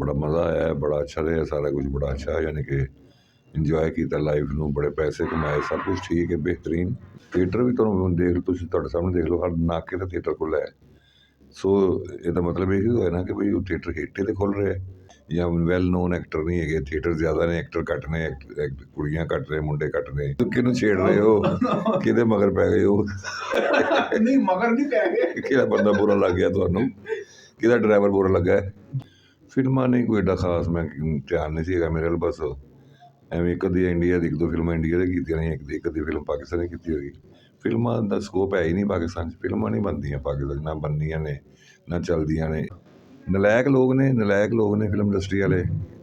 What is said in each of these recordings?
बड़ा मज़ा आया, बड़ा अच्छा रहा सारा कुछ, बड़ा अच्छा यानी कि इंजॉय किया लाइफ में, बड़े पैसे कमाए, सब कुछ ठीक है, बेहतरीन। थिएटर भी तुहानूं देख लो, तुसीं तुहाडे सामने देख लो, हर नाके ते थिएटर खुल्ला है। सो ਇਹਦਾ ਮਤਲਬ ਇਹ ਹੋਇਆ ਨਾ ਕਿ ਬਈ ਉਹ ਥੀਏਟਰ ਹੇਠੇ ਤੇ ਖੁੱਲ ਰਿਹਾ ਜਾਂ ਵੈਲ ਨੋਨ ਐਕਟਰ ਨਹੀਂ ਹੈਗੇ, ਥੀਏਟਰ ਜ਼ਿਆਦਾ ਨੇ, ਐਕਟਰ ਘੱਟ ਨੇ, ਕੁੜੀਆਂ ਘੱਟ ਨੇ, ਮੁੰਡੇ ਘੱਟ ਨੇ। ਕਿਹਨੂੰ ਛੇੜ ਰਹੇ ਹੋ, ਕਿਹਦੇ ਮਗਰ ਪੈ ਗਏ ਹੋ? ਨਹੀਂ ਮਗਰ ਨਹੀਂ ਪੈ ਗਏ। ਕਿਹੜਾ ਬੰਦਾ ਬੁਰਾ ਲੱਗ ਗਿਆ ਤੁਹਾਨੂੰ, ਕਿਹਦਾ ਡਰਾਈਵਰ ਬੁਰਾ ਲੱਗਾ? ਫਿਲਮਾਂ ਨਹੀਂ ਕੋਈ ਏਡਾ ਖਾਸ ਮੈਂ ਧਿਆਨ ਨਹੀਂ ਸੀ ਹੈਗਾ ਮੇਰੇ ਵੱਲ, ਬਸ ਐਵੇਂ ਇੱਕ ਅੱਧੀ ਇੰਡੀਆ ਦੀ, ਇੱਕ ਦੋ ਫਿਲਮਾਂ ਇੰਡੀਆ ਦੀ ਕੀਤੀਆਂ ਨੇ, ਇੱਕ ਅੱਧੀ ਫਿਲਮ ਪਾਕਿਸਤਾਨ ਦੀ ਕੀਤੀ ਹੋਈ। ਫਿਲਮਾਂ ਦਾ ਸਕੋਪ ਹੈ ਹੀ ਨਹੀਂ ਪਾਕਿਸਤਾਨ 'ਚ, ਫਿਲਮਾਂ ਨਹੀਂ ਬਣਦੀਆਂ ਪਾਕਿਸਤਾਨ, ਨਾ ਬਣਦੀਆਂ ਨੇ ਨਾ ਚੱਲਦੀਆਂ ਨੇ। ਨਲਾਇਕ ਲੋਕ ਨੇ ਫਿਲਮ ਇੰਡਸਟਰੀ ਵਾਲੇ,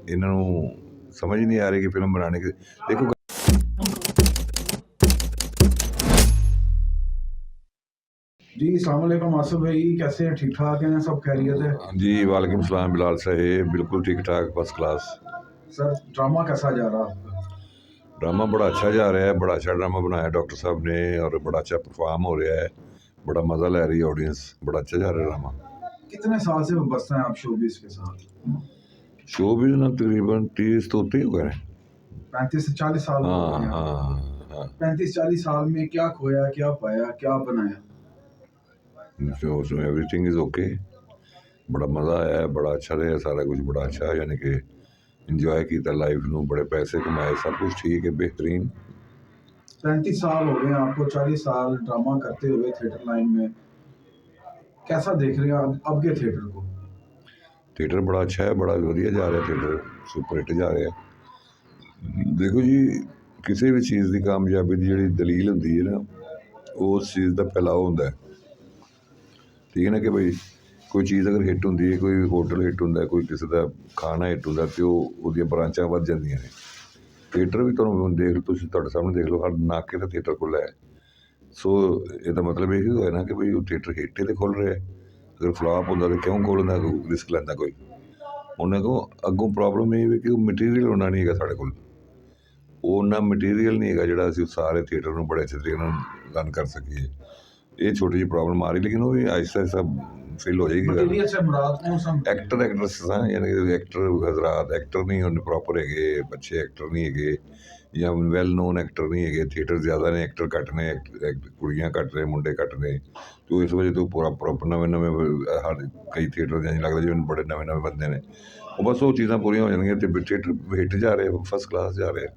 ਇਹਨਾਂ ਨੂੰ ਸਮਝ ਨਹੀਂ ਆ ਰਹੀ ਕਿ ਫਿਲਮ ਬਣਾਉਣੀ ਦੇਖੋ। जी अस्सलाम वालेकुम आसिफ भाई, कैसे हैं? ठीक ठाक हैं? सब खैरियत है? जी वालेकुम सलाम बिलाल साहेब, बिल्कुल ठीक ठाक, फर्स्ट क्लास। सर ड्रामा कैसा जा रहा आपका? ड्रामा बड़ा अच्छा जा रहा है, बड़ा अच्छा ड्रामा बनाया डॉक्टर साहब ने और बड़ा अच्छा परफॉर्म हो रहा है, बड़ा मज़ा ले रही है ऑडियंस, बड़ा अच्छा जा रहा है ड्रामा। कितने साल से बसते हैं आप शोबिस के साथ? शोबिस ना तकरीबन 30 तो उत्ते ही हो गए। 35 से 40 साल हो हाँ गए हैं। हाँ हाँ 35-40 साल में क्या खोया, क्या पाया, क्या बनाया? एवरीथिंग इज़ ओके, बड़ा मज़ा आया, बड़ा अच्छा रहा सारा कुछ, बड़ा अच्छा यानी कि इंजॉय किया लाइफ में, बड़े पैसे कमाए, सब कुछ ठीक है, बेहतरीन। 35 साल हो गए आपको, 40 साल ड्रामा करते हुए थिएटर लाइन में, कैसा देख रहे हैं अब के थिएटर को? थिएटर बड़ा अच्छा है, बड़ा वधिया जा रहा है थिएटर, सुपर हिट जा रहा है। देखो जी, किसी भी चीज़ की कामयाबी की जी दलील होंदी है ना, उस चीज़ का फैलाव होंदा है, ठीक है ना, कि भाई कोई चीज़ अगर हिट होंदी है, कोई होटल हिट होंदा है, कोई किसी का खाना हिट होंदा, तो वो ब्रांचां वध जांदियां ने। थिएटर भी तुहानूं देख लो, तुसीं तुहाडे सामने देख लो, हर नाके ते थिएटर खुल्ला है। सो ਇਹਦਾ ਮਤਲਬ ਇਹ ਹੋਇਆ ਨਾ ਕਿ ਬਈ ਉਹ ਥੀਏਟਰ ਹੇਠੇ ਤੇ ਖੁੱਲ ਰਿਹਾ। ਅਗਰ ਫਲਾਪ ਹੁੰਦਾ ਤਾਂ ਕਿਉਂ ਖੋਲ੍ਹਦਾ, ਕੋਈ ਰਿਸਕ ਲੈਂਦਾ ਕੋਈ? ਉਹਨਾਂ ਕੋਲ ਅੱਗੋਂ ਪ੍ਰੋਬਲਮ ਇਹ ਵੀ ਕਿ ਉਹ ਮਟੀਰੀਅਲ ਉਹਨਾਂ ਨਹੀਂ ਹੈਗਾ ਸਾਡੇ ਕੋਲ, ਉਹ ਉਹਨਾਂ ਮਟੀਰੀਅਲ ਨਹੀਂ ਹੈਗਾ ਜਿਹੜਾ ਅਸੀਂ ਸਾਰੇ ਥੀਏਟਰ ਨੂੰ ਬੜੇ ਅੱਛੇ ਤਰੀਕੇ ਨਾਲ ਰਨ ਕਰ ਸਕੀਏ। ਇਹ ਛੋਟੀ ਜਿਹੀ ਪ੍ਰੋਬਲਮ ਆ ਰਹੀ, ਲੇਕਿਨ ਉਹ ਵੀ ਆਹਿਸਤਾ ਆਹਿਸਤਾ ਫਿਲ हो जाएगी। मटेरियल से मुराद कौन सा? एक्टर एक्ट्रेस यानी कि एक्टर हजरात एक्टर नहीं होने प्रॉपर है, अच्छे एक्टर नहीं है या वैल नोन एक्टर नहीं है, थिएटर ज़्यादा ने, एक्टर घट ने, कुड़ियाँ घट ने, मुंडे घट ने, तो इस वजह तो पूरा प्रॉपर नवे नवे हर कई थिएटर इंज लगता जिवें बड़े नवे नवे बंदे ने, वो बस वो चीज़ां पूरियां हो जाएंगियां तो थिएटर हिट जा रहे, फर्स्ट क्लास जा रहे।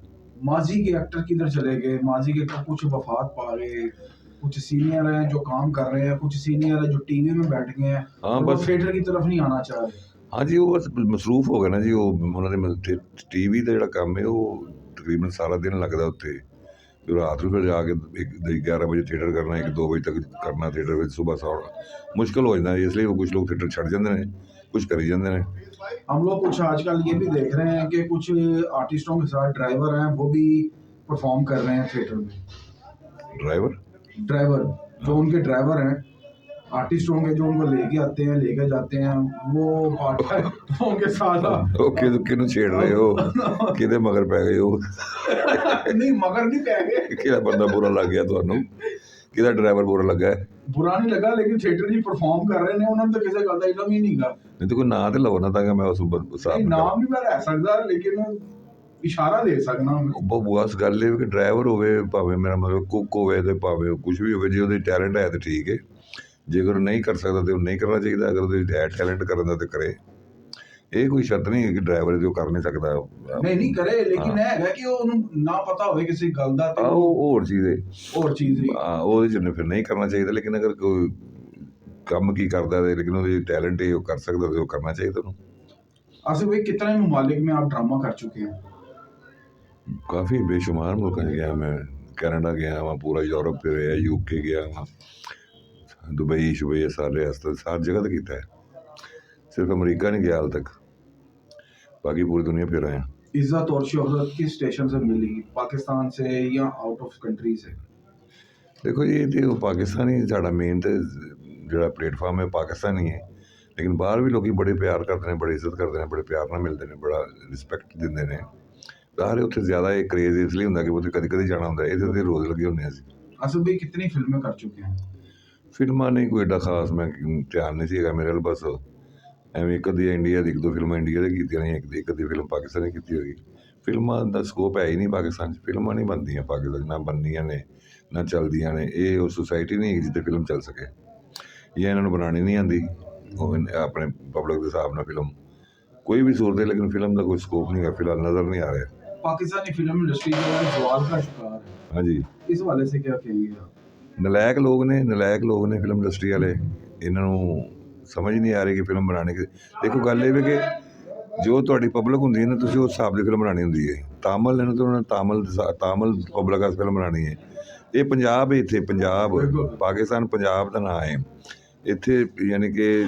माजी के एक्टर किधर चले गए? माजी के तो कुछ वफात पा गए, कुछ सीनियर हैं जो काम कर रहे हैं, कुछ सीनियर हैं जो टीवी में बैठ गए हैं, हाँ बस थिएटर की तरफ नहीं आना चाह रहे। हाँ जी, वो बस मसरूफ हो गए ना जी, वो उन्होंने टीवी का जो काम है वो तकरीबन सारा दिन लगता उत्थे, फिर रात में फिर जाके 11 बजे थिएटर करना, 1-2 बजे तक करना थिएटर में, सुबह सौ मुश्किल हो जाता है, इसलिए वो कुछ लोग थिएटर छड़ जाते हैं, कुछ करी जाते हैं। हम लोग कुछ आजकल ये भी देख रहे हैं कि कुछ आर्टिस्टों के साथ ड्राइवर हैं, वो भी परफॉर्म कर रहे हैं थिएटर में। ड्राइवर जो उनके ड्राइवर हैं, आर्टिस्ट होंगे जो उनको लेके आते हैं, लेके जाते हैं, वो पार्ट टाइम के साथ। ओके, तो किहनूं छेड़ रहे हो, किहदे मगर पै गए हो? नहीं मगर नहीं पै गए। किहड़ा बंदा बुरा लग गया तुहानूं, किहदा ड्राइवर बुरा लगा है? बुरा नहीं लगा, लेकिन थिएटर जी परफॉर्म कर रहे हैं, उन्होंने तो किसी गल दा इल्म ही नहीं गा। नहीं तो कोई नाम तो लो ना, ताकि मैं उस हिसाब नाम नहीं मैं लै सकदा, लेकिन इशारा दे सकना। बस गल ये कि ड्राइवर होवे, भावें मेरा मतलब कुक होवे, ते भावें कुछ भी होवे, जे ओहदे टैलेंट है तो ठीक है, जेकर नहीं कर सकता तो नहीं करना चाहिए, अगर ਉਹਦੇ है टैलेंट करन दा ते करे। ਇਹ ਕੋਈ ਸ਼ਰਤ ਨਹੀਂ ਹੈ ਕਿ ਡਰਾਈਵਰ ਜੋ ਕਰ ਨਹੀਂ ਸਕਦਾ, ਨਹੀਂ ਕਰੇ, ਲੇਕਿਨ ਇਹ ਹੈਗਾ ਕਿ ਉਹਨੂੰ ਨਾ ਪਤਾ ਹੋਵੇ ਕਿਸੇ ਗੱਲ ਦਾ, ਤੇ ਉਹ ਹੋਰ ਚੀਜ਼ ਹੈ, ਉਹਦੇ ਚ ਫਿਰ ਨਹੀਂ ਕਰਨਾ ਚਾਹੀਦਾ। ਲੇਕਿਨ ਅਗਰ ਕੋਈ ਕੰਮ ਕੀ ਕਰਦਾ ਹੈ, ਲੇਕਿਨ ਉਹਦੇ टैलेंट है, वो कर सकता तो करना चाहिए ਉਹਨੂੰ। आसिफ भाई, कितने ममालिक में आप ड्रामा कर चुके हैं? काफ़ी बेशुमार मुल्कों में गया मैं, कनाडा गया वहाँ, पूरा यूरोप पे रहा, यूके गया वहाँ, दुबई शुबई सारे हर जगह तो किया है, सिर्फ अमरीका नहीं गया हाल तक, बाकी पूरी दुनिया फिर आए। इज्जत और शोहरत किस स्टेशन से मिली, पाकिस्तान से या आउट ऑफ कंट्री से? देखो जी, तो पाकिस्तान ही साडा मेन तो जो प्लेटफार्म है पाकिस्तान ही है, लेकिन बाहर भी लोग बड़े प्यार करते हैं, बड़ी इज्जत करते हैं, बड़े प्यार नाल मिलते हैं, बड़ा रिस्पैक्ट देंदे ने सारे। उत्थे ज़्यादा एक क्रेज इसलिए होंदा कि उत्थे कदी कदी जाना होंदा, इधर ते रोज़ लगे होंदे असीं। आसिफ भाई, कितनी फिल्में कर चुके हैं? फिल्मां नहीं कोई एडा खास मैं ध्यान नहीं सी हैगा मेरे वाल, बस ਐਵੇਂ ਇੱਕ ਅੱਧੀ ਇੰਡੀਆ ਦੀ, ਇੱਕ ਦੋ ਫਿਲਮਾਂ ਇੰਡੀਆ ਦੀ ਕੀਤੀਆਂ ਨੇ, ਇੱਕ ਅੱਧੀ ਫਿਲਮ ਪਾਕਿਸਤਾਨ ਦੀ ਕੀਤੀ ਹੋਗੀ। ਫਿਲਮਾਂ ਦਾ ਸਕੋਪ ਹੈ ਹੀ ਨਹੀਂ ਪਾਕਿਸਤਾਨ 'ਚ, ਫਿਲਮਾਂ ਨਹੀਂ ਬਣਦੀਆਂ ਪਾਕਿਸਤਾਨ 'ਚ, ਨਾ ਬਣਦੀਆਂ ਨੇ ਨਾ ਚੱਲਦੀਆਂ ਨੇ। ਇਹ ਉਹ ਸੁਸਾਇਟੀ ਨਹੀਂ ਹੈਗੀ ਜਿੱਥੇ ਫਿਲਮ ਚੱਲ ਸਕੇ, ਜਾਂ ਇਹਨਾਂ ਨੂੰ ਬਣਾਉਣੀ ਨਹੀਂ ਆਉਂਦੀ ਉਹ ਆਪਣੇ ਪਬਲਿਕ ਦੇ ਹਿਸਾਬ ਨਾਲ ਫਿਲਮ ਕੋਈ ਵੀ ਸੂਰਤ ਹੈ, ਲੇਕਿਨ ਫਿਲਮ ਦਾ ਕੋਈ ਸਕੋਪ नहीं है फिलहाल, नज़र नहीं आ रहा। पाकिस्तानी फिल्म इंडस्ट्री जो है जवाल का शिकार है, हाँ जी, इस हवाले से क्या कहेंगे आप? ਨਲਾਇਕ ਲੋਕ ਨੇ ਫਿਲਮ ਇੰਡਸਟਰੀ ਵਾਲੇ, ਇਹਨਾਂ ਨੂੰ ਸਮਝ ਨਹੀਂ ਆ ਰਹੀ ਕਿ ਫਿਲਮ ਬਣਾਉਣੀ ਦੇਖੋ ਗੱਲ ਇਹ ਵੀ ਕਿ ਜੋ ਤੁਹਾਡੀ ਪਬਲਿਕ ਹੁੰਦੀ ਹੈ ਨਾ, ਤੁਸੀਂ ਉਸ ਹਿਸਾਬ ਦੀ ਫਿਲਮ ਬਣਾਉਣੀ ਹੁੰਦੀ ਹੈ। ਤਾਮਿਲ ਨੇ ਤਾਂ ਉਹਨਾਂ ਤਾਮਿਲ ਪਬਲਿਕ ਵਾਸਤੇ ਫਿਲਮ ਬਣਾਉਣੀ ਹੈ। ਇਹ ਪੰਜਾਬ ਹੈ, ਇੱਥੇ ਪੰਜਾਬ ਪਾਕਿਸਤਾਨ ਪੰਜਾਬ ਦਾ ਨਾਂ ਹੈ। ਇੱਥੇ ਯਾਨੀ ਕਿ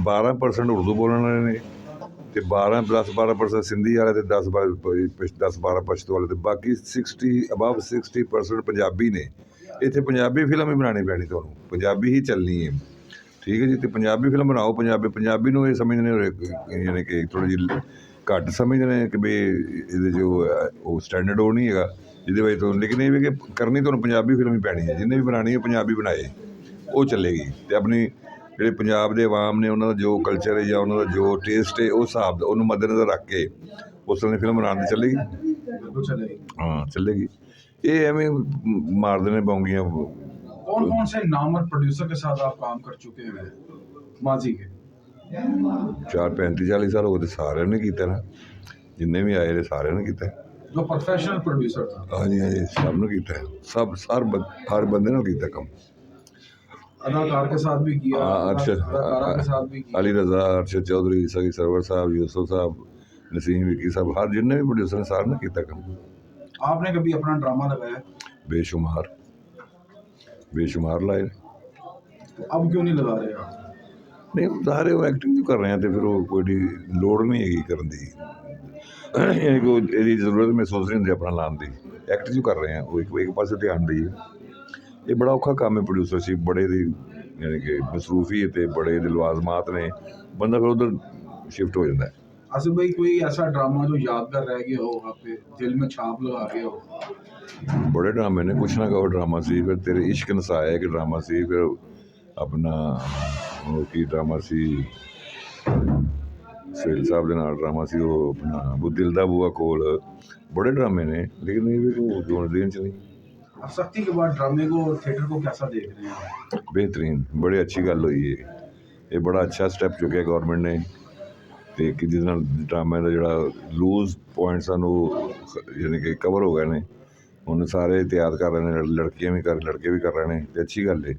12% ਉਰਦੂ ਬੋਲਣ ਵਾਲੇ ਨੇ ਅਤੇ 10-12% ਸਿੰਧੀ ਵਾਲੇ ਅਤੇ 10-12 ਪਸ਼ਤੋ ਵਾਲੇ, ਅਤੇ ਬਾਕੀ 60% ਪੰਜਾਬੀ ਨੇ। ਇੱਥੇ ਪੰਜਾਬੀ ਫਿਲਮ ਹੀ ਬਣਾਉਣੀ ਪੈਣੀ ਤੁਹਾਨੂੰ, ਪੰਜਾਬੀ ਹੀ ਚੱਲਣੀ ਹੈ, ਠੀਕ ਹੈ ਜੀ। ਅਤੇ ਪੰਜਾਬੀ ਫਿਲਮ ਬਣਾਓ, ਪੰਜਾਬੀ ਨੂੰ ਇਹ ਸਮਝਦੇ ਨੇ ਯਾਨੀ ਕਿ ਥੋੜ੍ਹੀ ਜਿਹੀ ਘੱਟ ਸਮਝਦੇ ਨੇ ਕਿ ਵੀ ਇਹਦੇ 'ਚ ਉਹ ਸਟੈਂਡਰਡ ਉਹ ਨਹੀਂ ਹੈਗਾ ਜਿਹਦੇ ਵਜ੍ਹਾ ਤੋਂ, ਲੇਕਿਨ ਇਹ ਵੀ ਕਿ ਕਰਨੀ ਤੁਹਾਨੂੰ ਪੰਜਾਬੀ ਫਿਲਮ ਹੀ ਪੈਣੀ ਹੈ। ਜਿਹਨੇ ਵੀ ਬਣਾਉਣੀ ਹੈ ਪੰਜਾਬੀ ਬਣਾਏ, ਉਹ ਚੱਲੇਗੀ। ਅਤੇ ਆਪਣੀ ਜਿਹੜੇ ਪੰਜਾਬ ਦੇ ਆਵਾਮ ਨੇ ਉਹਨਾਂ ਦਾ ਜੋ ਕਲਚਰ ਹੈ ਜਾਂ ਉਹਨਾਂ ਦਾ ਜੋ ਟੇਸਟ ਹੈ, ਉਸ ਹਿਸਾਬ ਦਾ ਉਹਨੂੰ ਮੱਦੇਨਜ਼ਰ ਰੱਖ ਕੇ ਉਸ ਤਰ੍ਹਾਂ ਦੀ ਫਿਲਮ ਬਣਾਉਣ ਦੀ ਚੱਲੇਗੀ। ਹਾਂ ਚੱਲੇਗੀ। ਇਹ ਐਵੇਂ ਮਾਰਦੇ ਨੇ ਬੌਂਗੀਆਂ। कौन कौन से नामवर प्रोड्यूसर के साथ आप काम कर चुके हैं माजी के? 35-40 ਸਾਲ ਹੋ ਗਏ, ਸਾਰਿਆਂ ਨੇ ਕੀਤਾ ਨਾ, ਜਿੰਨੇ ਵੀ ਆਏ ਨੇ ਸਾਰਿਆਂ ਨੇ ਕੀਤਾ। जो प्रोफेशनल प्रोड्यूसर था? ਹਾਂਜੀ ਹਾਂਜੀ, ਸਭ ਨੂੰ ਕੀਤਾ, ਹਰ ਬੰਦੇ ਨਾਲ ਕੀਤਾ ਕੰਮ। अदाकार के साथ भी किया, अदाकारा के साथ भी किया। अली रज़ा, अरशद चौधरी, सगी सरवर साहब, यूसुफ साहब, नसीम विकी साहब, हर जिन्ने भी प्रोड्यूसर ने सारे ने किया काम। आपने कभी अपना ड्रामा लगाया? बेशुमार लाए। अब क्यों नहीं लगा रहे आप? नहीं, सारे वो एक्टिंग जो कर रहे हैं तो फिर वो कोई लोड़ नहीं हैगी करन दी, यानी कि ਇਹਦੀ ਜ਼ਰੂਰਤ ਮਹਿਸੂਸ ਨਹੀਂ ਹੁੰਦੀ ਆਪਣਾ ਲਾਉਣ ਦੀ। ਐਕਟ ਜੋ ਕਰ ਰਹੇ ਆ ਉਹ ਇੱਕ ਪਾਸੇ ਧਿਆਨ ਦੇਈਏ। ਇਹ ਬੜਾ ਔਖਾ ਕੰਮ ਹੈ ਪ੍ਰੋਡਿਊਸਰਸ਼ਿਪ, ਬੜੇ ਦੀ ਯਾਨੀ ਕਿ ਮਸਰੂਫੀ ਅਤੇ ਬੜੇ ਦੇ ਲਵਾਜ਼ਮਾਤ ਨੇ, ਬੰਦਾ ਫਿਰ ਉੱਧਰ शिफ्ट हो जाता है। आसिफ भाई, कोई ऐसा ड्रामा जो यादगार रह गया हो, आप पे दिल में छाप लगा गया हो? बड़े ड्रामे ने, कुछ ना कहो ड्रामा सी, फिर तेरे इश्क नसाया एक ड्रामा सी, फिर अपना की ड्रामा सी सुहेल साहब के नाल ड्रामा सी, वो अपना वो दिल दा बूआ कोल, बड़े ड्रामे ने, लेकिन ये भी तो दिन च नहीं। सख्ती के बाद ड्रामे को, थिएटर को कैसा देख रहे हैं? बेहतरीन, बड़ी अच्छी गल हुई है, ये बड़ा अच्छा स्टैप चुकिया गौरमेंट ने, ਤੇ ਕਿ ਜਿਹਦੇ ਨਾਲ ਡਰਾਮੇ ਦਾ ਜਿਹੜਾ ਲੂਜ਼ ਪੁਆਇੰਟਸ ਹਨ ਉਹ ਯਾਨੀ ਕਿ ਕਵਰ ਹੋ ਗਏ ਨੇ। ਹੁਣ ਸਾਰੇ ਤਿਆਰ ਕਰ ਰਹੇ ਨੇ, ਲੜਕੀਆਂ ਵੀ ਲੜਕੇ ਵੀ ਕਰ ਰਹੇ ਨੇ, ਤੇ ਅੱਛੀ ਗੱਲ है,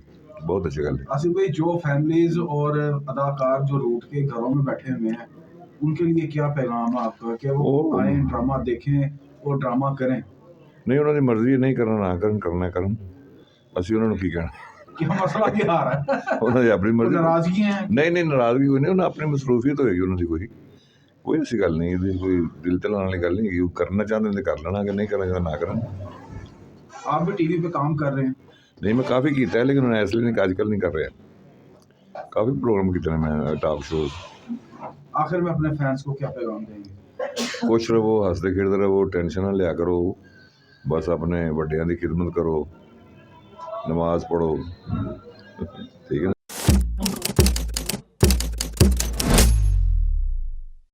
बहुत अच्छी गल है। आसिफ भाई, जो फैमिलीज और अदाकार जो रूट के घरों में बैठे हुए हैं, उनके लिए क्या पैगाम है आपका कि वो आए ड्रामा देखें और ड्रामा करें? नहीं, ਉਹਨਾਂ ਦੀ ਮਰਜ਼ੀ ਨਹੀਂ ਕਰਨਾ ਨਾ ਕਰਨ, ਕਰਨਾ ਕਰਨ, ਅਸੀਂ ਉਹਨਾਂ ਨੂੰ ਕੀ ਕਹਿਣਾ। क्या मसला क्या आ रहा है? ਉਹਨਾਂ ਦੀ ਆਪਣੀ ਮਰਜ਼ੀ, नाराजगी है? ਨਹੀਂ ਨਾਰਾਜ਼ਗੀ ਕੋਈ ਨਹੀਂ, ਉਹਨਾਂ ਆਪਣੀ ਮਸਰੂਫੀਅਤ ਹੋਏਗੀ ਉਹਨਾਂ ਦੀ, ਕੋਈ ਐਸੀ ਗੱਲ ਨਹੀਂ, ਇਹਦੀ ਕੋਈ ਦਿਲ ਤੇ ਲਾਉਣ ਵਾਲੀ ਗੱਲ ਨਹੀਂ ਹੈਗੀ। ਉਹ ਕਰਨਾ ਚਾਹੁੰਦੇ ਨੇ ਕਰ ਲੈਣਾ, ਅਗਰ ਨਹੀਂ ਕਰਨਾ ਚਾਹੁੰਦੇ ਨਾ ਕਰਨ। आप भी टीवी पे काम कर रहे हैं? नहीं, मैं काफ़ी किया है, लेकिन मैं इसलिए नहीं आजकल नहीं कर रहा। काफ़ी प्रोग्राम किए मैं, टॉक शोज। आखिर में अपने फैंस को क्या पैगाम देंगे? खुश रहो, हंसते खेलते रहो, टेंशन ना लिया करो, बस अपने ਵੱਡਿਆਂ ਦੀ खिदमत करो, नमाज पढ़ो, ठीक है ना।